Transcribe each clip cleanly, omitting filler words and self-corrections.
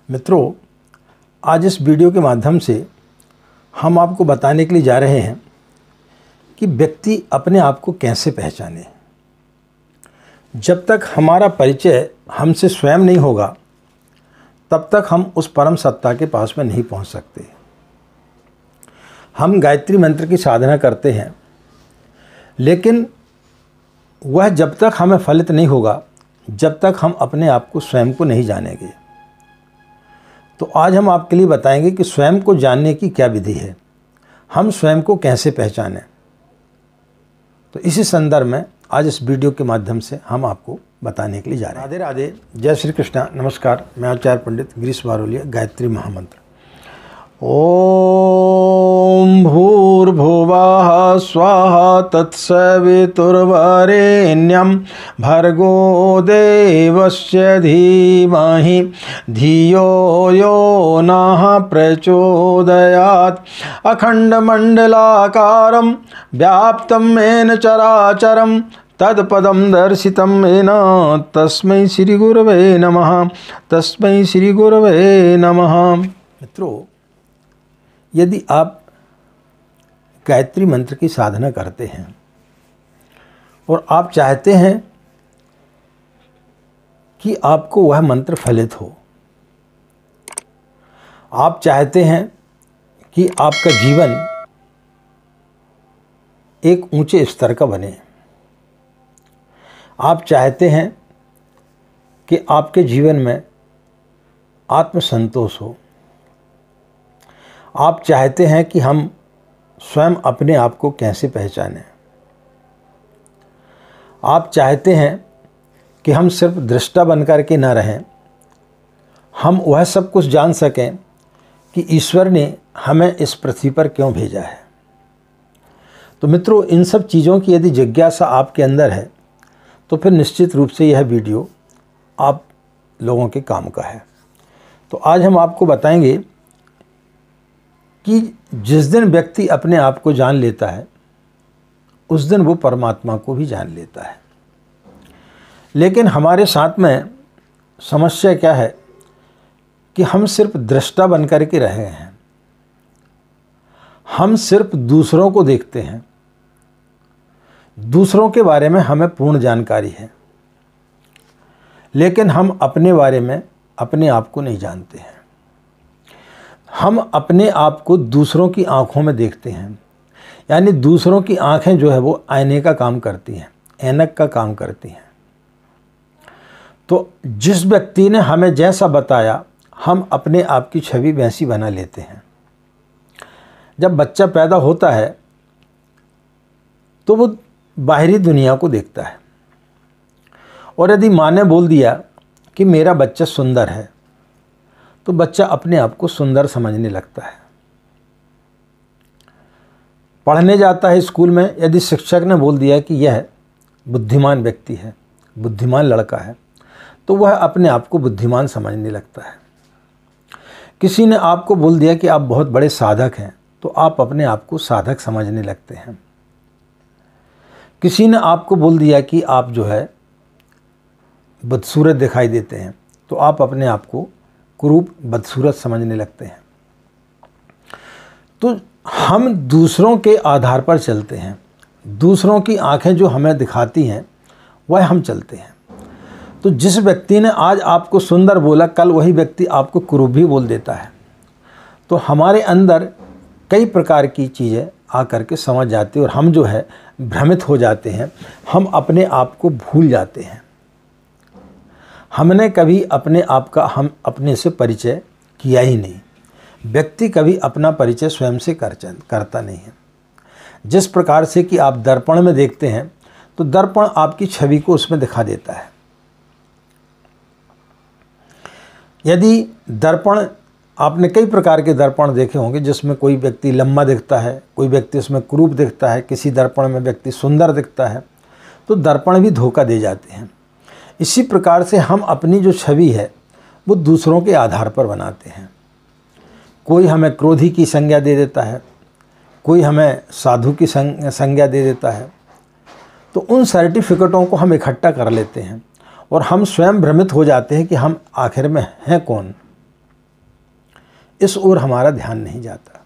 मित्रों, आज इस वीडियो के माध्यम से हम आपको बताने के लिए जा रहे हैं कि व्यक्ति अपने आप को कैसे पहचाने। जब तक हमारा परिचय हमसे स्वयं नहीं होगा तब तक हम उस परम सत्ता के पास में नहीं पहुंच सकते। हम गायत्री मंत्र की साधना करते हैं, लेकिन वह जब तक हमें फलित नहीं होगा जब तक हम अपने आप को स्वयं को नहीं जानेंगे। तो आज हम आपके लिए बताएंगे कि स्वयं को जानने की क्या विधि है, हम स्वयं को कैसे पहचानें। तो इसी संदर्भ में आज इस वीडियो के माध्यम से हम आपको बताने के लिए जा रहे हैं। राधे राधे, जय श्री कृष्णा, नमस्कार। मैं आचार्य पंडित गिरीश बारोलिया। गायत्री महामंत्र। ओम भूर्भुवः स्वाहा तत्सवितुर्वरेण्यं भर्गो देवस्य धीमहि धियो यो नः प्रचोदयात्। अखण्डमण्डलाकारं व्याप्तं येन चराचरं तत्पदं दर्शितं येन तस्मै श्री गुरवे नमः। तस्मै श्री गुरवे नमः। मित्रों, यदि आप गायत्री मंत्र की साधना करते हैं और आप चाहते हैं कि आपको वह मंत्र फलित हो, आप चाहते हैं कि आपका जीवन एक ऊंचे स्तर का बने, आप चाहते हैं कि आपके जीवन में आत्मसंतोष हो, आप चाहते हैं कि हम स्वयं अपने आप को कैसे पहचानें, आप चाहते हैं कि हम सिर्फ दृष्टा बनकर के न रहें, हम वह सब कुछ जान सकें कि ईश्वर ने हमें इस पृथ्वी पर क्यों भेजा है। तो मित्रों, इन सब चीज़ों की यदि जिज्ञासा आपके अंदर है तो फिर निश्चित रूप से यह वीडियो आप लोगों के काम का है। तो आज हम आपको बताएंगे कि जिस दिन व्यक्ति अपने आप को जान लेता है उस दिन वो परमात्मा को भी जान लेता है। लेकिन हमारे साथ में समस्या क्या है कि हम सिर्फ दृष्टा बन कर के रहे हैं, हम सिर्फ दूसरों को देखते हैं, दूसरों के बारे में हमें पूर्ण जानकारी है, लेकिन हम अपने बारे में अपने आप को नहीं जानते हैं। हम अपने आप को दूसरों की आंखों में देखते हैं, यानी दूसरों की आंखें जो है वो आईने का काम करती हैं, ऐनक का काम करती हैं। तो जिस व्यक्ति ने हमें जैसा बताया हम अपने आप की छवि वैसी बना लेते हैं। जब बच्चा पैदा होता है तो वो बाहरी दुनिया को देखता है, और यदि माँ ने बोल दिया कि मेरा बच्चा सुंदर है तो बच्चा अपने आप को सुंदर समझने लगता है। पढ़ने जाता है स्कूल में, यदि शिक्षक ने बोल दिया कि यह बुद्धिमान व्यक्ति है, बुद्धिमान लड़का है, तो वह अपने आप को बुद्धिमान समझने लगता है। किसी ने आपको बोल दिया कि आप बहुत बड़े साधक हैं तो आप अपने आप को साधक समझने लगते हैं। किसी ने आपको बोल दिया कि आप जो है बदसूरत दिखाई देते हैं तो आप अपने आप को कुरूप बदसूरत समझने लगते हैं। तो हम दूसरों के आधार पर चलते हैं, दूसरों की आंखें जो हमें दिखाती हैं वह हम चलते हैं। तो जिस व्यक्ति ने आज आपको सुंदर बोला, कल वही व्यक्ति आपको कुरूप भी बोल देता है। तो हमारे अंदर कई प्रकार की चीज़ें आकर के समझ जाती है और हम जो है भ्रमित हो जाते हैं, हम अपने आप को भूल जाते हैं। हमने कभी अपने आप का हम अपने से परिचय किया ही नहीं। व्यक्ति कभी अपना परिचय स्वयं से करता नहीं है। जिस प्रकार से कि आप दर्पण में देखते हैं तो दर्पण आपकी छवि को उसमें दिखा देता है। यदि दर्पण, आपने कई प्रकार के दर्पण देखे होंगे जिसमें कोई व्यक्ति लंबा दिखता है, कोई व्यक्ति उसमें कुरूप दिखता है, किसी दर्पण में व्यक्ति सुंदर दिखता है, तो दर्पण भी धोखा दे जाते हैं। इसी प्रकार से हम अपनी जो छवि है वो दूसरों के आधार पर बनाते हैं। कोई हमें क्रोधी की संज्ञा दे देता है, कोई हमें साधु की संज्ञा दे देता है। तो उन सर्टिफिकेटों को हम इकट्ठा कर लेते हैं और हम स्वयं भ्रमित हो जाते हैं कि हम आखिर में हैं कौन। इस ओर हमारा ध्यान नहीं जाता।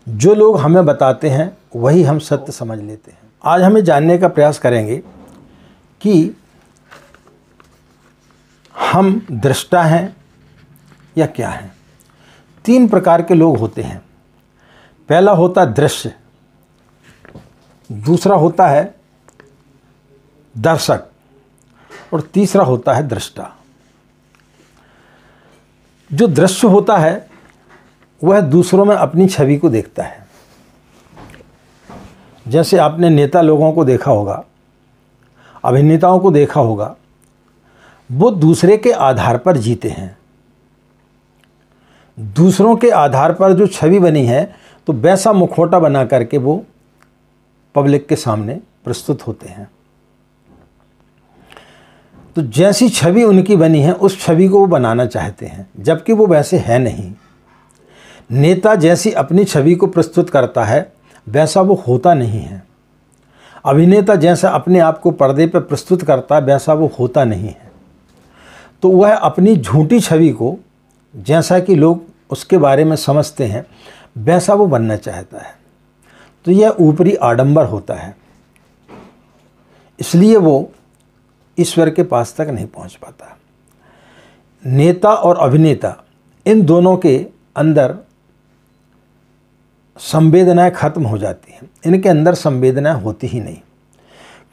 जो लोग हमें बताते हैं वही हम सत्य समझ लेते हैं। आज हमें जानने का प्रयास करेंगे कि हम दृष्टा हैं या क्या हैं। 3 प्रकार के लोग होते हैं। पहला होता है दृश्य, दूसरा होता है दर्शक और तीसरा होता है दृष्टा। जो दृश्य होता है वह दूसरों में अपनी छवि को देखता है। जैसे आपने नेता लोगों को देखा होगा, अभिनेताओं को देखा होगा, वो दूसरे के आधार पर जीते हैं। दूसरों के आधार पर जो छवि बनी है तो वैसा मुखौटा बना करके वो पब्लिक के सामने प्रस्तुत होते हैं। तो जैसी छवि उनकी बनी है उस छवि को वो बनाना चाहते हैं, जबकि वो वैसे है नहीं। नेता जैसी अपनी छवि को प्रस्तुत करता है वैसा वो होता नहीं है। अभिनेता जैसा अपने आप को पर्दे पर प्रस्तुत करता है वैसा वो होता नहीं है। तो वह अपनी झूठी छवि को, जैसा कि लोग उसके बारे में समझते हैं, वैसा वो बनना चाहता है। तो यह ऊपरी आडंबर होता है, इसलिए वो ईश्वर के पास तक नहीं पहुंच पाता। नेता और अभिनेता इन दोनों के अंदर संवेदनाएं खत्म हो जाती हैं। इनके अंदर संवेदनाएं होती ही नहीं,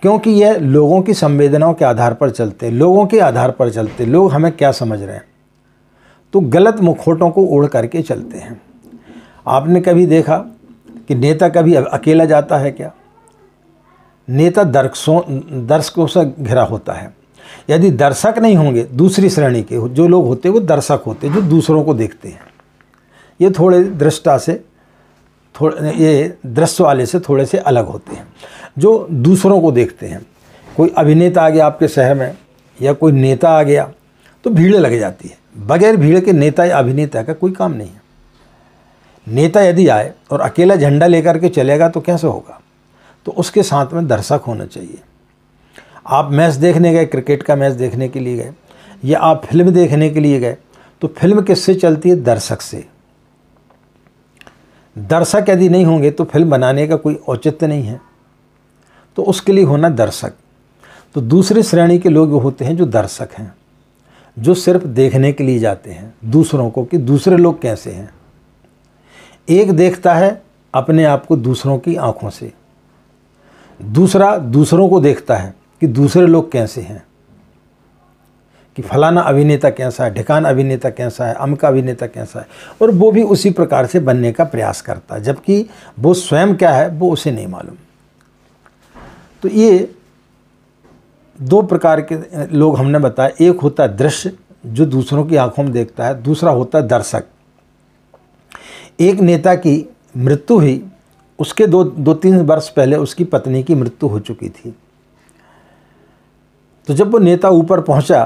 क्योंकि यह लोगों की संवेदनाओं के आधार पर चलते, लोगों के आधार पर चलते। लोग हमें क्या समझ रहे हैं तो गलत मुखौटों को ओढ़ करके चलते हैं। आपने कभी देखा कि नेता कभी अकेला जाता है क्या? नेता दर्शकों से घिरा होता है। यदि दर्शक नहीं होंगे, दूसरी श्रेणी के जो लोग होते हैं वो दर्शक होते हैं, जो दूसरों को देखते हैं। ये थोड़े दृष्टा से ये दृश्य वाले से थोड़े से अलग होते हैं, जो दूसरों को देखते हैं। कोई अभिनेता आ गया आपके शहर में या कोई नेता आ गया तो भीड़ लग जाती है। बगैर भीड़ के नेता या अभिनेता का कोई काम नहीं है। नेता यदि आए और अकेला झंडा लेकर के चलेगा तो कैसे होगा? तो उसके साथ में दर्शक होना चाहिए। आप मैच देखने गए, क्रिकेट का मैच देखने के लिए गए, या आप फिल्म देखने के लिए गए, तो फिल्म किससे चलती है? दर्शक से। दर्शक यदि नहीं होंगे तो फिल्म बनाने का कोई औचित्य नहीं है। तो उसके लिए होना दर्शक। तो दूसरी श्रेणी के लोग होते हैं जो दर्शक हैं, जो सिर्फ देखने के लिए जाते हैं दूसरों को कि दूसरे लोग कैसे हैं। एक देखता है अपने आप को दूसरों की आंखों से, दूसरा दूसरों को देखता है कि दूसरे लोग कैसे हैं, कि फलाना अभिनेता कैसा है, ढिकाना अभिनेता कैसा है, अमका अभिनेता कैसा है, और वो भी उसी प्रकार से बनने का प्रयास करता है, जबकि वो स्वयं क्या है वो उसे नहीं मालूम। तो ये 2 प्रकार के लोग हमने बताया। एक होता है दृश्य, जो दूसरों की आंखों में देखता है। दूसरा होता है दर्शक। एक नेता की मृत्यु हुई, उसके 2-3 वर्ष पहले उसकी पत्नी की मृत्यु हो चुकी थी। तो जब वो नेता ऊपर पहुंचा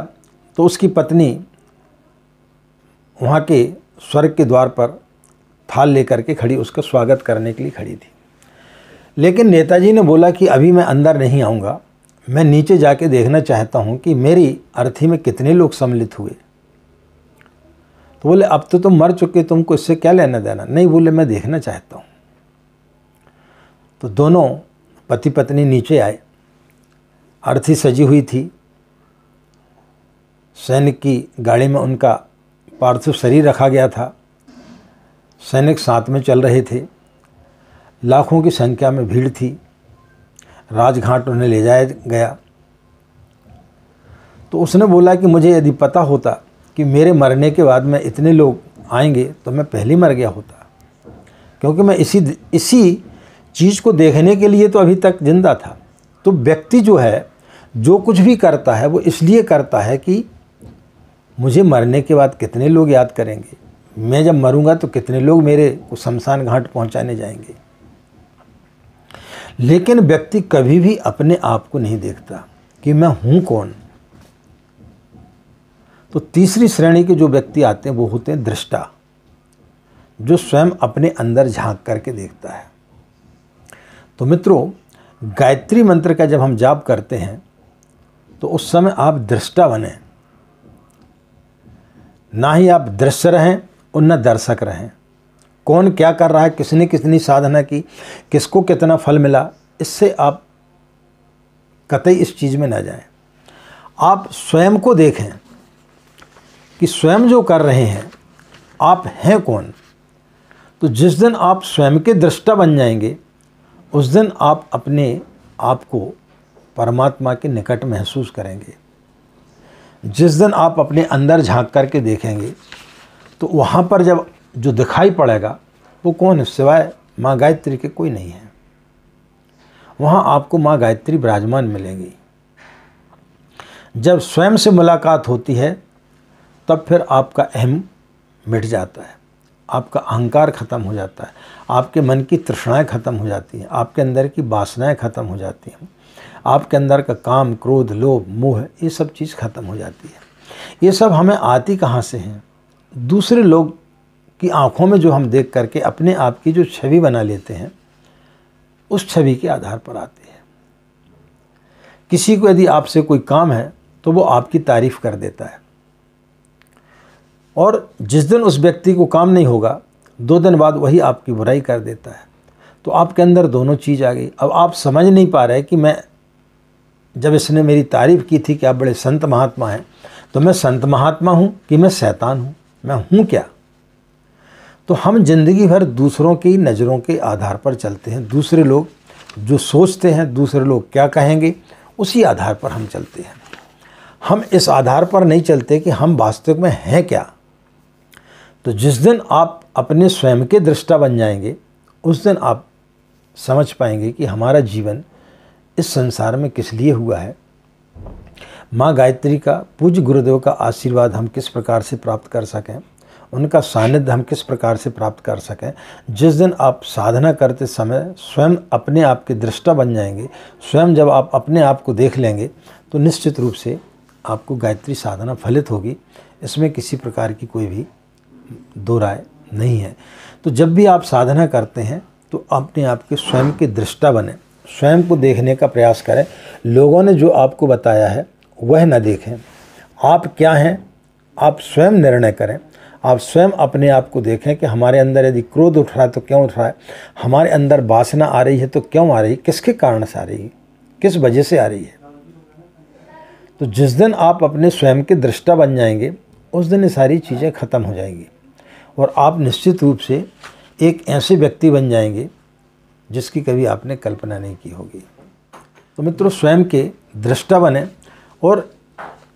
तो उसकी पत्नी वहाँ के स्वर्ग के द्वार पर थाल लेकर के खड़ी, उसका स्वागत करने के लिए खड़ी थी। लेकिन नेताजी ने बोला कि अभी मैं अंदर नहीं आऊँगा, मैं नीचे जाके देखना चाहता हूँ कि मेरी अर्थी में कितने लोग सम्मिलित हुए। तो बोले अब तो तुम मर चुके, तुमको इससे क्या लेना देना? नहीं, बोले मैं देखना चाहता हूँ। तो दोनों पति पत्नी नीचे आए। अर्थी सजी हुई थी, सैनिक की गाड़ी में उनका पार्थिव शरीर रखा गया था। सैनिक साथ में चल रहे थे। लाखों की संख्या में भीड़ थी। राजघाट उन्हें ले जाया गया। तो उसने बोला कि मुझे यदि पता होता कि मेरे मरने के बाद में इतने लोग आएंगे तो मैं पहले मर गया होता, क्योंकि मैं इसी चीज़ को देखने के लिए तो अभी तक जिंदा था। तो व्यक्ति जो है, जो कुछ भी करता है वो इसलिए करता है कि मुझे मरने के बाद कितने लोग याद करेंगे, मैं जब मरूंगा तो कितने लोग मेरे को शमशान घाट पहुंचाने जाएंगे। लेकिन व्यक्ति कभी भी अपने आप को नहीं देखता कि मैं हूं कौन। तो तीसरी श्रेणी के जो व्यक्ति आते हैं वो होते हैं दृष्टा, जो स्वयं अपने अंदर झांक करके देखता है। तो मित्रों, गायत्री मंत्र का जब हम जाप करते हैं तो उस समय आप दृष्टा बने, ना ही आप दृश्य रहें उन्नत दर्शक रहें। कौन क्या कर रहा है, किसने कितनी साधना की, किसको कितना फल मिला, इससे आप कतई इस चीज़ में न जाएं। आप स्वयं को देखें कि स्वयं जो कर रहे हैं आप हैं कौन। तो जिस दिन आप स्वयं के दृष्टा बन जाएंगे उस दिन आप अपने आप को परमात्मा के निकट महसूस करेंगे। जिस दिन आप अपने अंदर झांक करके देखेंगे तो वहाँ पर जब जो दिखाई पड़ेगा वो कौन है, सिवाय माँ गायत्री के कोई नहीं है। वहाँ आपको माँ गायत्री विराजमान मिलेंगी। जब स्वयं से मुलाकात होती है तब फिर आपका अहम मिट जाता है, आपका अहंकार खत्म हो जाता है, आपके मन की तृष्णाएं खत्म हो जाती हैं, आपके अंदर की वासनाएं खत्म हो जाती हैं, आपके अंदर का काम, क्रोध, लोभ, मोह, ये सब चीज़ खत्म हो जाती है। ये सब हमें आती कहाँ से हैं? दूसरे लोग की आंखों में जो हम देख करके अपने आप की जो छवि बना लेते हैं उस छवि के आधार पर आती है। किसी को यदि आपसे कोई काम है तो वो आपकी तारीफ कर देता है, और जिस दिन उस व्यक्ति को काम नहीं होगा 2 दिन बाद वही आपकी बुराई कर देता है। तो आपके अंदर दोनों चीज़ आ गई। अब आप समझ नहीं पा रहे कि मैं, जब इसने मेरी तारीफ़ की थी कि आप बड़े संत महात्मा हैं, तो मैं संत महात्मा हूँ कि मैं शैतान हूँ, मैं हूँ क्या? तो हम जिंदगी भर दूसरों की नज़रों के आधार पर चलते हैं। दूसरे लोग जो सोचते हैं, दूसरे लोग क्या कहेंगे, उसी आधार पर हम चलते हैं। हम इस आधार पर नहीं चलते कि हम वास्तव में हैं क्या। तो जिस दिन आप अपने स्वयं के दृष्टा बन जाएंगे उस दिन आप समझ पाएंगे कि हमारा जीवन इस संसार में किस लिए हुआ है। माँ गायत्री का, पूज्य गुरुदेव का आशीर्वाद हम किस प्रकार से प्राप्त कर सकें, उनका सानिध्य हम किस प्रकार से प्राप्त कर सकें। जिस दिन आप साधना करते समय स्वयं अपने आप के दृष्टा बन जाएंगे, स्वयं जब आप अपने आप को देख लेंगे तो निश्चित रूप से आपको गायत्री साधना फलित होगी। इसमें किसी प्रकार की कोई भी दो राय नहीं है। तो जब भी आप साधना करते हैं तो अपने आप के स्वयं के दृष्टा बने, स्वयं को देखने का प्रयास करें। लोगों ने जो आपको बताया है वह न देखें। आप क्या हैं आप स्वयं निर्णय करें। आप स्वयं अपने आप को देखें कि हमारे अंदर यदि क्रोध उठ रहा है तो क्यों उठ रहा है, हमारे अंदर वासना आ रही है तो क्यों आ रही है, किसके कारण से आ रही है, किस वजह से आ रही है। तो जिस दिन आप अपने स्वयं के दृष्टा बन जाएंगे उस दिन ये सारी चीज़ें ख़त्म हो जाएंगी और आप निश्चित रूप से एक ऐसे व्यक्ति बन जाएंगे जिसकी कभी आपने कल्पना नहीं की होगी। तो मित्रों, स्वयं के दृष्टा बने और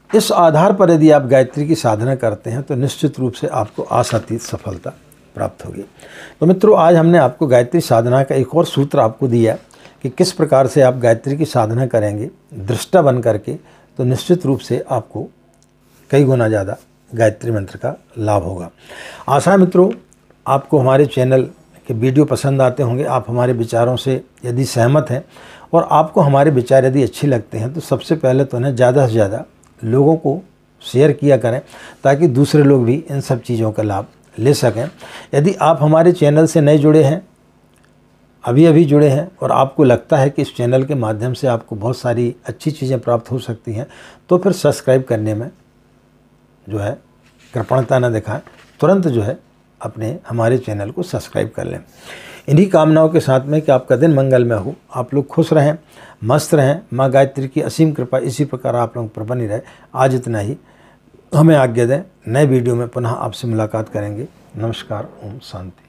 इस आधार पर यदि आप गायत्री की साधना करते हैं तो निश्चित रूप से आपको आशातीत सफलता प्राप्त होगी। तो मित्रों, आज हमने आपको गायत्री साधना का एक और सूत्र आपको दिया कि किस प्रकार से आप गायत्री की साधना करेंगे दृष्टा बन करके, तो निश्चित रूप से आपको कई गुना ज़्यादा गायत्री मंत्र का लाभ होगा। आशा है मित्रों आपको हमारे चैनल के वीडियो पसंद आते होंगे, आप हमारे विचारों से यदि सहमत हैं और आपको हमारे विचार यदि अच्छे लगते हैं तो सबसे पहले तो उन्हें ज़्यादा से ज़्यादा लोगों को शेयर किया करें ताकि दूसरे लोग भी इन सब चीज़ों का लाभ ले सकें। यदि आप हमारे चैनल से नए जुड़े हैं, अभी जुड़े हैं और आपको लगता है कि इस चैनल के माध्यम से आपको बहुत सारी अच्छी चीज़ें प्राप्त हो सकती हैं, तो फिर सब्सक्राइब करने में जो है कृपणता न दिखाएं, तुरंत जो है अपने हमारे चैनल को सब्सक्राइब कर लें। इन्हीं कामनाओं के साथ में कि आपका दिन मंगलमय हो, आप लोग खुश रहें, मस्त रहें, माँ गायत्री की असीम कृपा इसी प्रकार आप लोगों पर बनी रहे। आज इतना ही, हमें आज्ञा दें। नए वीडियो में पुनः आपसे मुलाकात करेंगे। नमस्कार, ओम शांति।